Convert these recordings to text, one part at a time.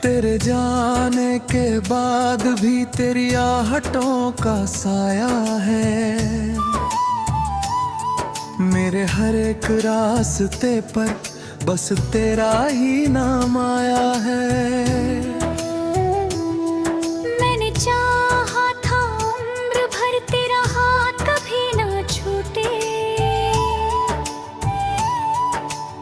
तेरे जाने के बाद भी तेरी आहटों का साया है मेरे हर एक रास्ते पर, बस तेरा ही नाम आया है। मैंने चाहा था उम्र भर तेरा हाथ कभी ना छूटे,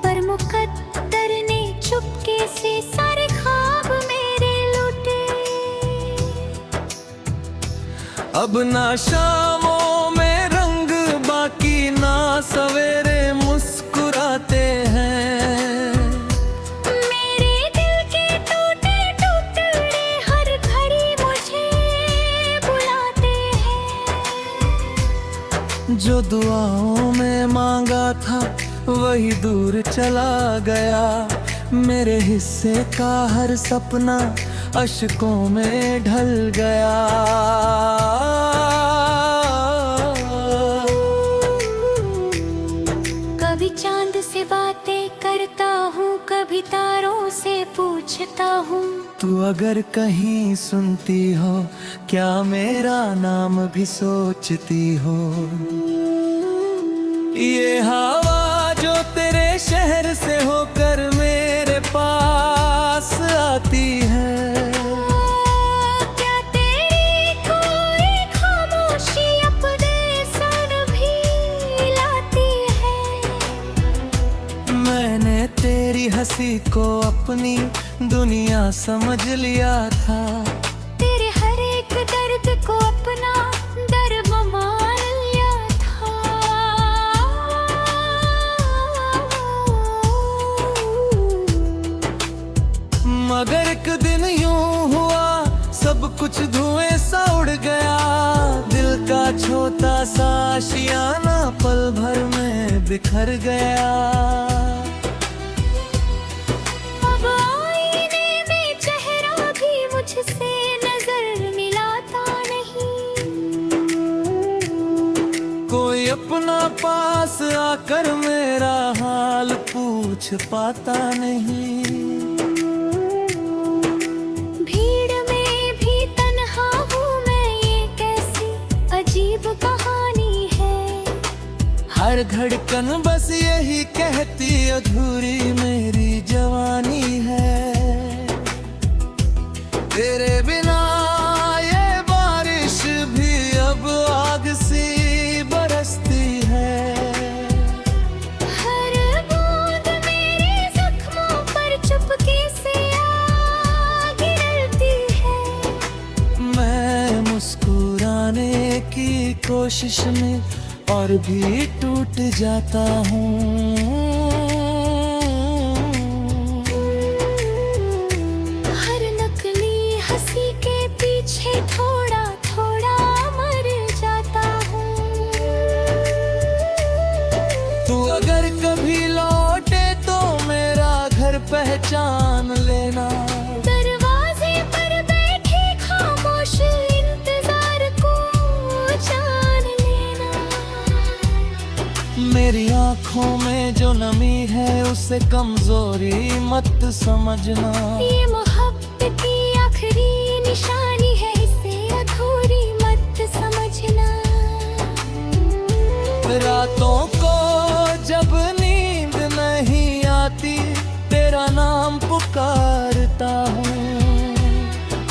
पर मुकद्दर ने चुपके से सारे ख्वाब मेरे लूटे। अब ना शामों में रंग बाकी ना सवेरे मुस्कुराते हैं, मेरे दिल के टूटे टुकड़े हर घड़ी मुझे बुलाते हैं। जो दुआओं में मांगा था वही दूर चला गया, मेरे हिस्से का हर सपना अश्कों में ढल गया। कभी चांद से बातें करता हूँ, कभी तारों से पूछता हूँ। तू अगर कहीं सुनती हो क्या मेरा नाम भी सोचती हो। ये हवा जो तेरे शहर से होकर मेरे पास आती है, क्या तेरी कोई खामोशी अपने सर भी लाती है। मैंने तेरी हंसी को अपनी दुनिया समझ लिया था, तेरे हर एक दर्द को अपना दर्द मान लिया था। मगर एक दिन यूं हुआ सब कुछ धुएं सा उड़ गया, दिल का छोटा सा आशियाना पल भर में बिखर गया। अब आईने में चेहरा भी मुझसे नजर मिलाता नहीं, कोई अपना पास आकर मेरा हाल पूछ पाता नहीं। भीड़ में भी तन्हा हूँ मैं, ये कैसी अजीब कहानी है। हर धड़कन बस यही कहती अधूरी मेरी जवानी है। तेरे बिना ये बारिश भी अब आग सी बरसती है। हर बूंद मेरे जख्मों पर चुपके से आ गिरती है। मैं मुस्कुराने की कोशिश में और भी टूट जाता हूँ। हर नकली हंसी के पीछे थोड़ा थोड़ा मर जाता हूँ। तू अगर कभी लौटे तो मेरा घर पहचान लेना, दरवाजे पर बैठे खामोश इंतजार को जान लेना। मेरी आँखों में जो नमी है उसे कमजोरी मत समझना। ये मोहब्बत की आखिरी निशानी है, इसे अधूरी मत समझना। रातों को जब नींद नहीं आती तेरा नाम पुकारता हूँ,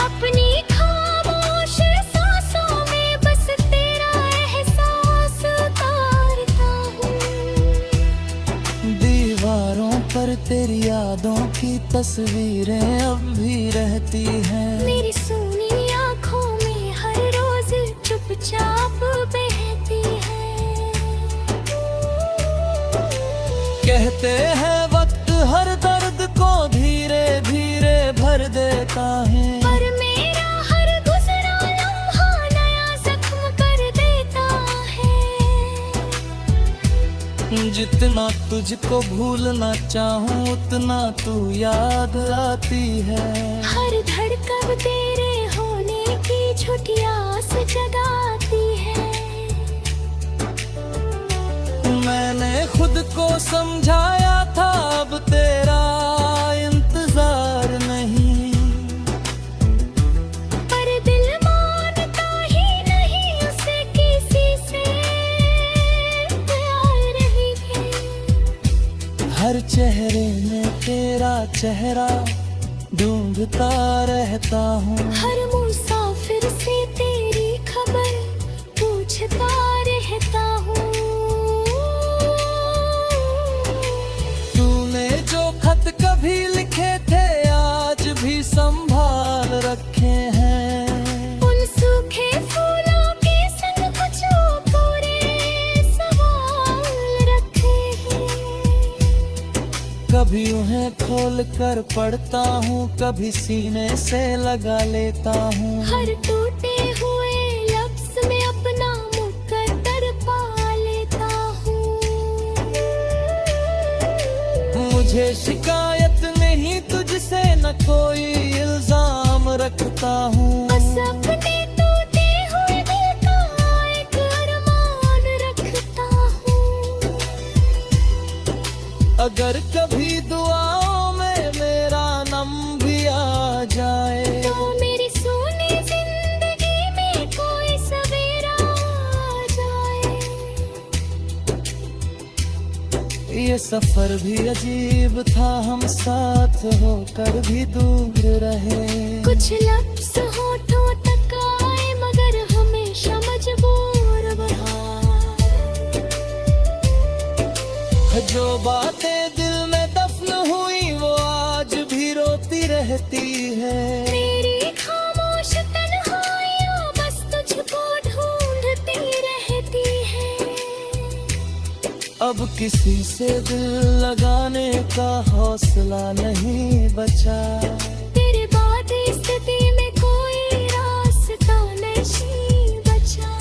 अपनी खामोश सांसों में बस तेरा एहसास उतारता हूँ। दीवारों पर तेरी यादों की तस्वीरें अब भी रहती हैं। मेरी सूनी आँखों में हर रोज चुपचाप बहती है। कहते हैं वक्त हर दर्द को धीरे धीरे भर देता है, पर मेरा हर गुजरा लम्हा नया जख्म कर देता है। जितना तुझको भूलना चाहूं उतना तू याद आती है। हर धड़कन तेरे होने की झूठी आस जगाती है। मैंने खुद को समझाया था अब तेरा इंतजार नहीं, हर चेहरे में तेरा चेहरा ढूंढता रहता हूँ। हर मुसाफिर से तेरी खबर पूछता रहता हूँ। तूने जो खत कभी लिखे थे आज भी संभाल रखे हैं। उन सूखे फूलों के संग कुछ पूरे सवाल रखे हैं। कभी उन्हें खोल कर पढ़ता हूँ, कभी सीने से लगा लेता हूँ। हर टूटे हुए लफ्ज में अपना मुकद्दर पा लेता हूँ। मुझे शिकायत नहीं तुझसे, न कोई इल्जाम रखता हूँ। बस अपने टूटे हुए दिल का एक अरमान रखता हूँ। अगर कभी दुआओं में मेरा नाम भी आ जाए, तो मेरी सोनी जिंदगी में कोई सवेरा आ जाए। ये सफर भी अजीब था, हम साथ होकर भी दूर रहे। कुछ लफ्ज होठों तक आए मगर हमेशा मजबूर बना। जो बातें दिल में दफन हुई वो आज भी रोती रहती है। मेरी खामोश तन्हाइयाँ बस तुझको ढूंढती रहती है। अब किसी से दिल लगाने का हौसला नहीं बचा। तेरे बाद इस स्थिति में कोई रास्ता नहीं बचा।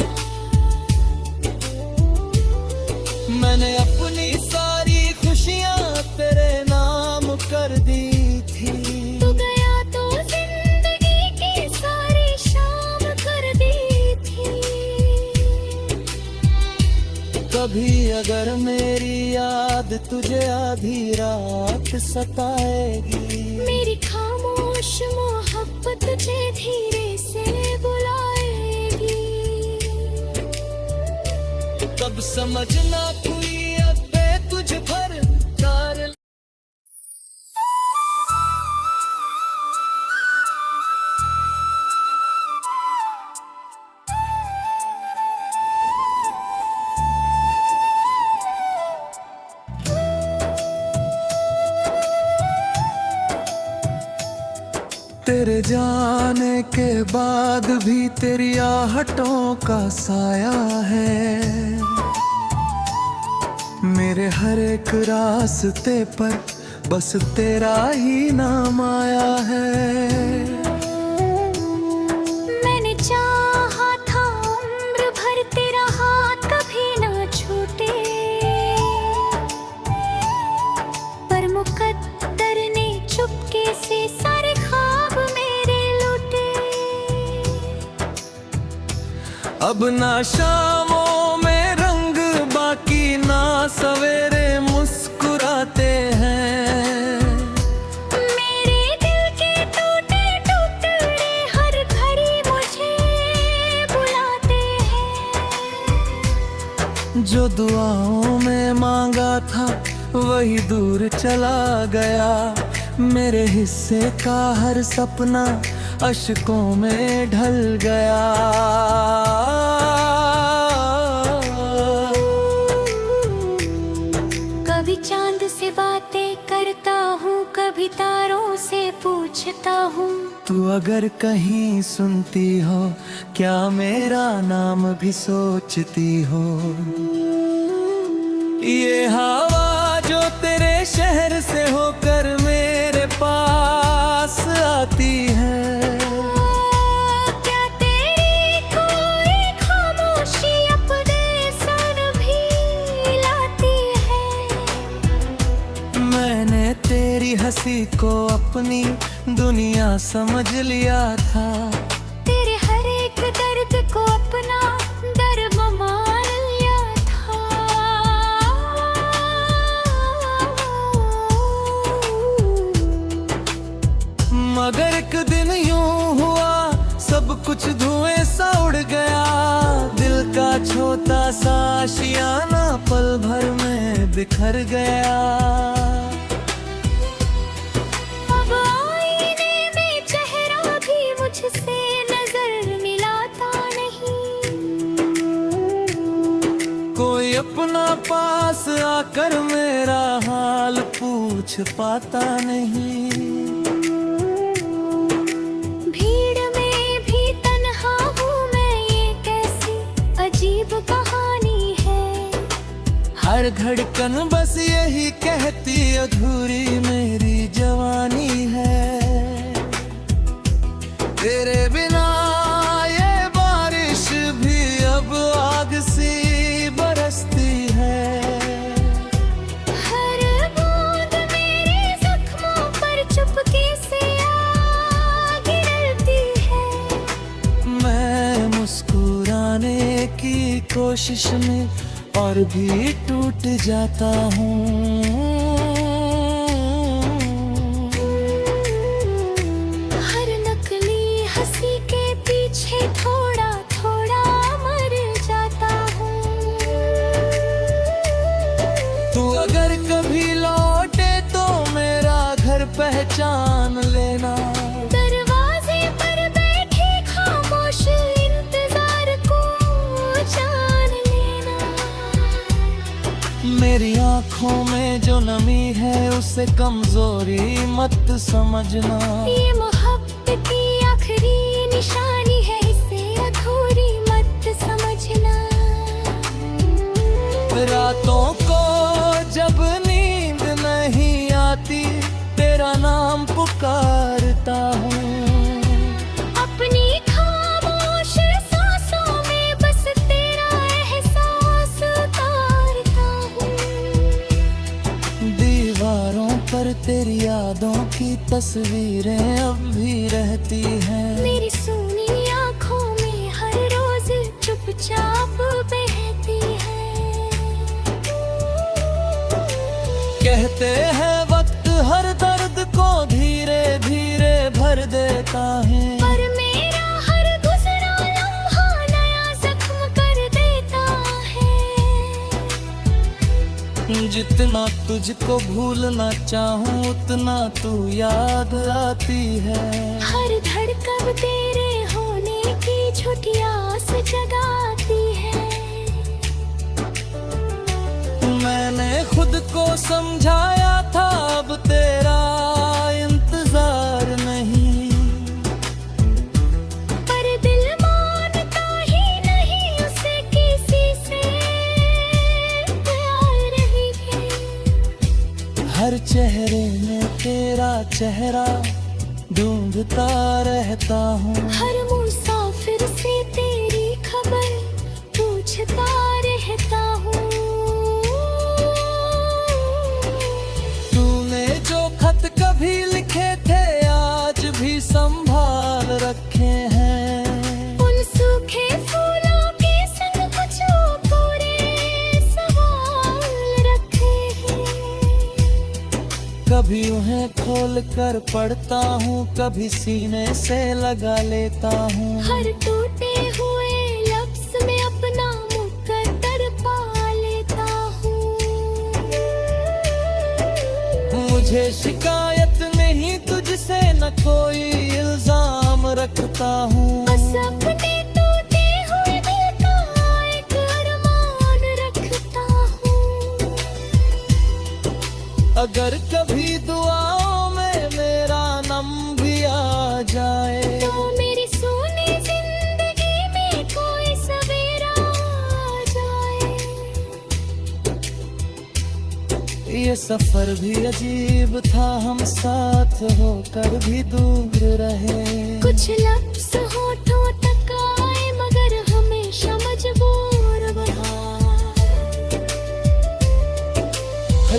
मैंने अपनी सारी खुशियाँ तेरे नाम कर दी थी। तू गया तो जिंदगी की सारी शाम कर दी थी। कभी अगर मेरी याद तुझे आधी रात सताएगी, मेरी खामोश मोहब्बत तुझे धीरे से बुलाएगी। तब समझना कोई अब तुझ पर तार। तेरे जाने के बाद भी तेरी आहटों का साया है मेरे हर एक रास्ते पर, बस तेरा ही नाम आया है। मैंने चाहा था उम्र भर तेरा हाथ कभी ना छूटे, पर मुकद्दर ने चुपके से सारे ख्वाब मेरे लूटे। अब ना शामों में रंग बाकी ना सवेरे मुस्कुराते हैं। मेरे दिल के टूटे टुकड़े हर घड़ी मुझे बुलाते हैं। जो दुआओं में मांगा था वही दूर चला गया। मेरे हिस्से का हर सपना अश्कों में ढल गया। कभी चांद से बातें करता हूँ, कभी तारों से पूछता हूँ। तू अगर कहीं सुनती हो क्या मेरा नाम भी सोचती हो। ये हवा जो तेरे शहर से होकर मेरे पास आती है, क्या तेरी कोई खामोशी अपने सर भी लाती है। मैंने तेरी हंसी को अपनी दुनिया समझ लिया था। तेरे हर एक दर्द को अपना दर्द मान लिया था। मगर एक दिन यूं हुआ सब कुछ धुएं सा उड़ गया। दिल का छोटा सा आशियाना पल भर में बिखर गया। छिपाता नहीं। भीड़ में भी तन्हा हूँ मैं, ये कैसी अजीब कहानी है। हर धड़कन बस यही कहती अधूरी मेरी जवानी है। तेरे बिना ये बारिश भी अब आग सी बरसती है। हर बूंद मेरे जख्मों पर चुपके से आ गिरती है। मैं मुस्कुराने की कोशिश में और भी टूट जाता हूँ। हर नकली हंसी के पीछे थोड़ा थोड़ा मर जाता हूँ। तू अगर कभी लौटे तो मेरा घर पहचान लेना। दरवाजे पर बैठे खामोश इंतजार को जान लेना। मेरी आँखों में जो नमी है उसे कमजोरी मत समझना। ये मोहब्बत की आखिरी निशानी है, इसे अधूरी मत समझना। रातों को जब नींद नहीं आती तेरा नाम पुकारता हूँ। अपनी खामोश सांसों में बस तेरा एहसास उतारता हूँ। दीवारों पर तेरी यादों की तस्वीरें अब भी रहती हैं। मेरी सूनी आँखों में हर रोज चुपचाप बहती है। कहते हैं वक्त हर दर्द को धीरे धीरे भर देता है। पर मेरा हर गुजरा लम्हा नया जख्म कर देता है। जितना तुझको भूलना चाहूं उतना तू याद आती है। हर धड़कन तेरे होने की झूठी आस जगाती है। मैंने खुद को समझाया था अब तेरा इंतजार नहीं। पर दिल मानता ही नहीं उसे किसी से प्यार नहीं है। हर चेहरे में तेरा चेहरा ढूंढता रहता हूँ। हर मुसाफिर से तेरी खबर पूछता रहता हूँ। तूने जो खत कभी लिखे थे आज भी संभाल रखे हैं। उन सूखे फूलों के संग कुछ पूरे सवाल रखे हैं। कभी उन्हें खोल कर पढ़ता हूँ, कभी सीने से लगा लेता हूँ। हर टूटे हुए लफ्ज में अपना मुकद्दर पा लेता हूँ। मुझे शिकायत नहीं तुझसे न कोई इल्जाम रखता हूँ। बस अपने टूटे हुए दिल का एक अरमान रखता हूँ। अगर कभी दुआओं में मेरा नाम भी आ जाए तो मेरी सोनी जिंदगी में कोई सवेरा आ जाए। ये सफर भी अजीब था, हम साथ होकर भी दूर रहे। कुछ लफ्ज़ होठों तक आए मगर हमेशा मजबूर बना।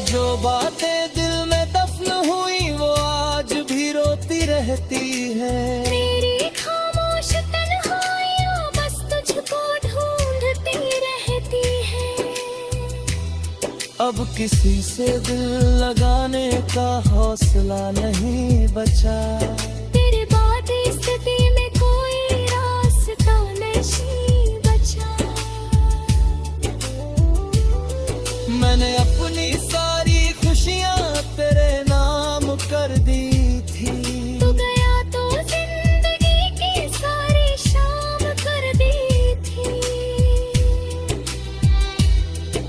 जो बातें दिल में दफन हुई वो आज भी रोती रहती है। मेरी खामोश तन्हाइयाँ बस तुझको ढूंढती रहती है। अब किसी से दिल लगाने का हौसला नहीं बचा। तेरे बाद इस स्थिति में कोई रास्ता नहीं बचा। मैंने अपनी सारी खुशियाँ तेरे नाम कर दी थी। तू गया तो जिंदगी की सारी शाम कर दी थी।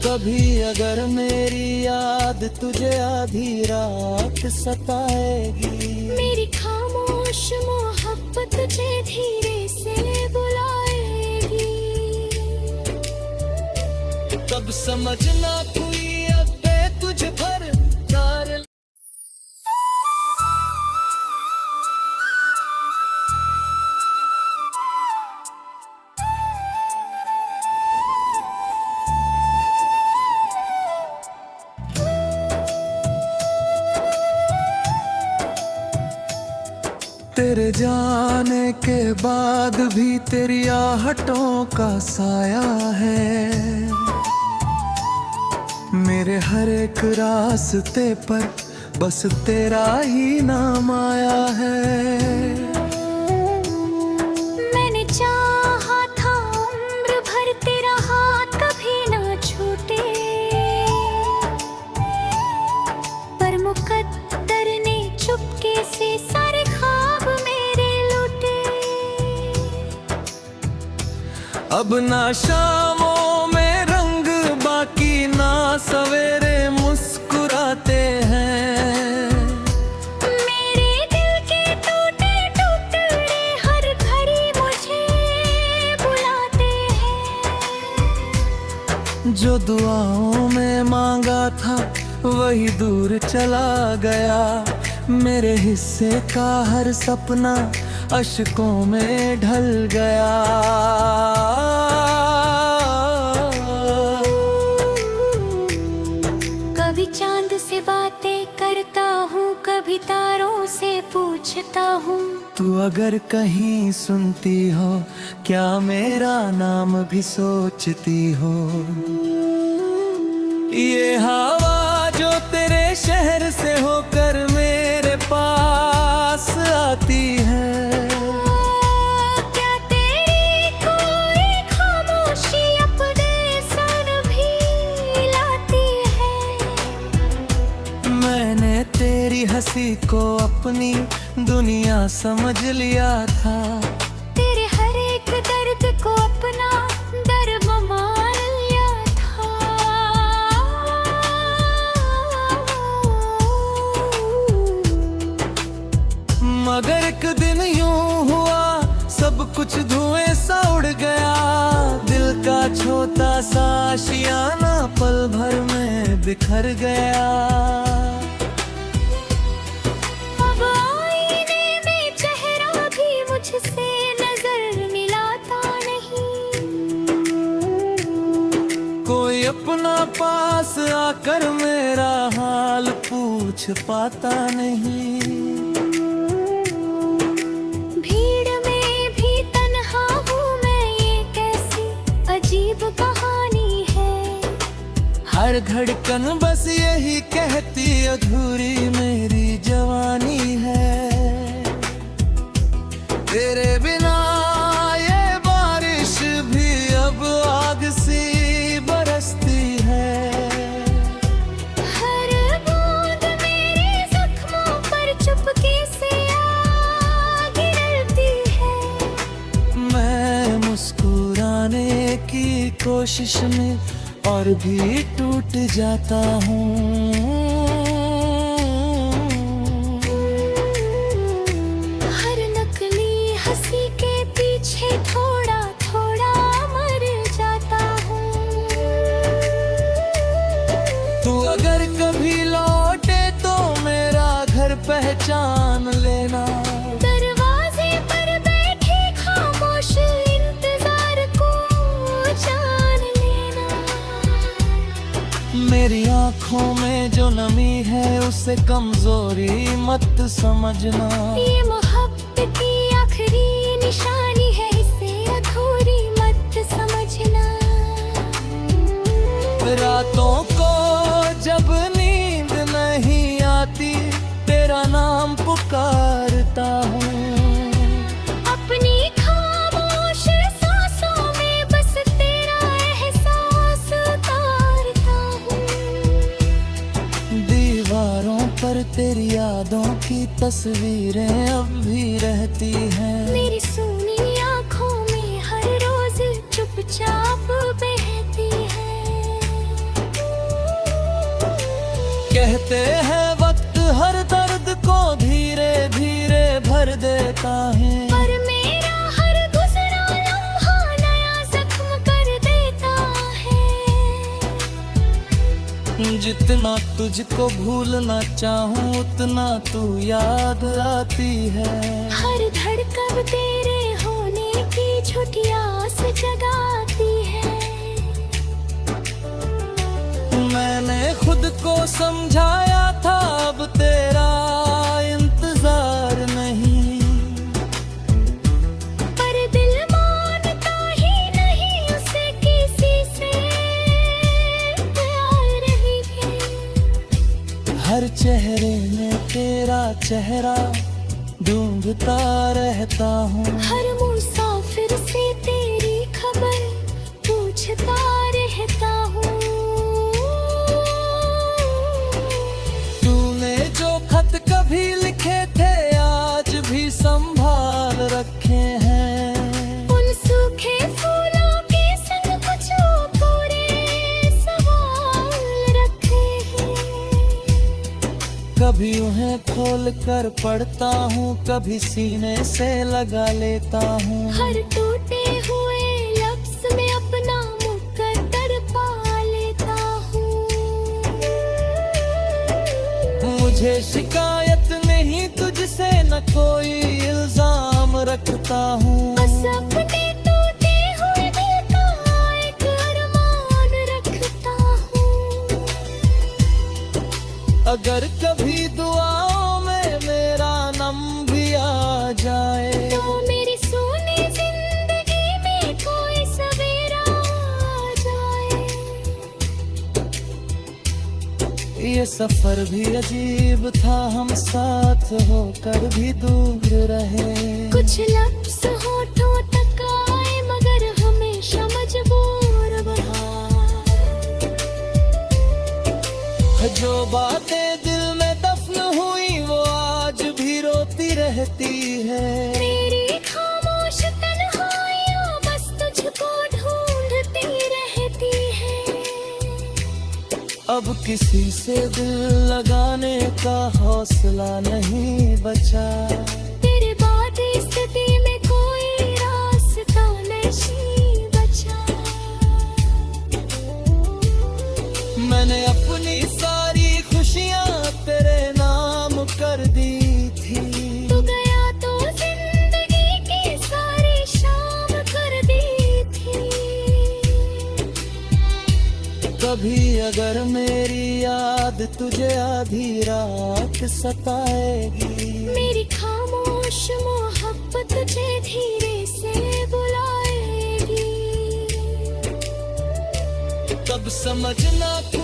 कभी अगर मेरी याद तुझे आधी रात सताएगी। मेरी खामोश मोहब्बत तुझे धीरे से बुलाएगी। तब समझना कोई अब तुझ पर तार। तेरे जाने के बाद भी तेरी आहटों का साया है मेरे हर एक रास्ते पर, बस तेरा ही नाम आया है। मैंने चाहा था उम्र भर तेरा हाथ कभी ना छूटे, पर मुकद्दर ने चुपके से सारे ख्वाब मेरे लूटे। अब ना शामों में रंग बाकी ना सवेरे मुस्कुराते हैं। मेरे दिल के टूटे टुकड़े हर घड़ी मुझे बुलाते हैं। जो दुआओं में मांगा था वही दूर चला गया, मेरे हिस्से का हर सपना अश्कों में ढल गया। कभी चांद से बातें करता हूँ, कभी तारों से पूछता हूँ। तू अगर कहीं सुनती हो क्या मेरा नाम भी सोचती हो। ये हवा जो तेरे शहर से होकर मेरे पास आती है, क्या तेरी कोई खामोशी अपने संग भी लाती है। मैंने तेरी हंसी को अपनी दुनिया समझ लिया था। तेरे हर एक दर्द को अपना दर्द मान लिया था। मगर एक दिन यूं हुआ सब कुछ धुएं सा उड़ गया, दिल का छोटा सा आशियाना पल भर में बिखर गया। अब आईने में चेहरा भी मुझसे नजर मिलाता नहीं। कोई अपना पास आकर मेरा हाल पूछ पाता नहीं। भीड़ में भी तन्हा हूँ मैं, ये कैसी अजीब कहानी है। हर धड़कन बस यही कहती अधूरी मेरी जवानी है। तेरे बिना ये बारिश भी अब आग सी बरसती है। हर बूंद मेरे जख्मों पर चुपके से आ गिरती है। मैं मुस्कुराने की कोशिश में और भी टूट जाता हूँ। हर नकली हंसी के पीछे थोड़ा थोड़ा मर जाता हूँ। तू अगर कभी लौटे तो मेरा घर पहचान लेना। दरवाजे पर बैठे खामोश इंतजार को जान लेना। मेरी आँखों में जो नमी है उसे कमजोरी मत समझना। ये मोहब्बत की आखिरी निशानी है, इसे अधूरी मत समझना। रातों को जब नींद नहीं आती तेरा नाम पुकारता हूँ। अपनी खामोश सांसों में बस तेरा एहसास उतारता हूँ। दीवारों पर तेरी यादों की तस्वीरें अब भी रहती हैं। मेरी सूनी आँखों में हर रोज चुपचाप बहती है। कह होता है। पर मेरा हर गुजरा लम्हा नया जख्म कर देता है। जितना तुझको भूलना चाहूं उतना तू याद आती है। हर धड़कन तेरे होने की झूठी आस जगाती है। मैंने खुद को समझाया था अब तेरा इंतजार नहीं, पर दिल मानता ही नहीं उसे किसी से प्यार नहीं है। हर चेहरे में तेरा चेहरा ढूंढता रहता हूँ। हर मुसाफिर से तेरी खबर पूछता रहता हूँ। तूने जो खत कभी लिखे थे आज भी संभाल रखे हैं। उन सूखे फूलों के संग कुछ पूरे सवाल रखे हैं। कभी उन्हें खोल कर पढ़ता हूँ, कभी सीने से लगा लेता हूँ। हर टूटे हुए लफ्ज में अपना मुकद्दर पा लेता हूँ। मुझे शिकायत नहीं तुझसे, न कोई इल्जाम रखता हूँ। बस अपने टूटे हुए दिल का एक अरमान रखता हूँ। अगर कभी दुआओं में मेरा नाम भी आ जाए, तो मेरी सोनी जिंदगी में कोई सवेरा आ जाए। ये सफर भी अजीब था, हम साथ होकर भी दूर रहे। कुछ लफ्ज़ होठों तक आए मगर हमेशा मजबूर बहा। जो बातें दिल में दफन हुई वो आज भी रोती रहती है। मेरी खामोश तन्हाइयाँ बस तुझको ढूंढती रहती है। अब किसी से दिल लगाने का हौसला नहीं बचा। तेरे बाद स्थिति में कोई रास्ता नहीं बचा। मैंने अपनी सारी खुशियाँ तेरे नाम कर दी थी। तू गया तो जिंदगी की सारी शाम कर दी थी। कभी अगर मेरी याद तुझे आधी रात सताएगी, मेरी खामोश मोहब्बत तुझे धीरे से बुलाएगी। तब समझना तू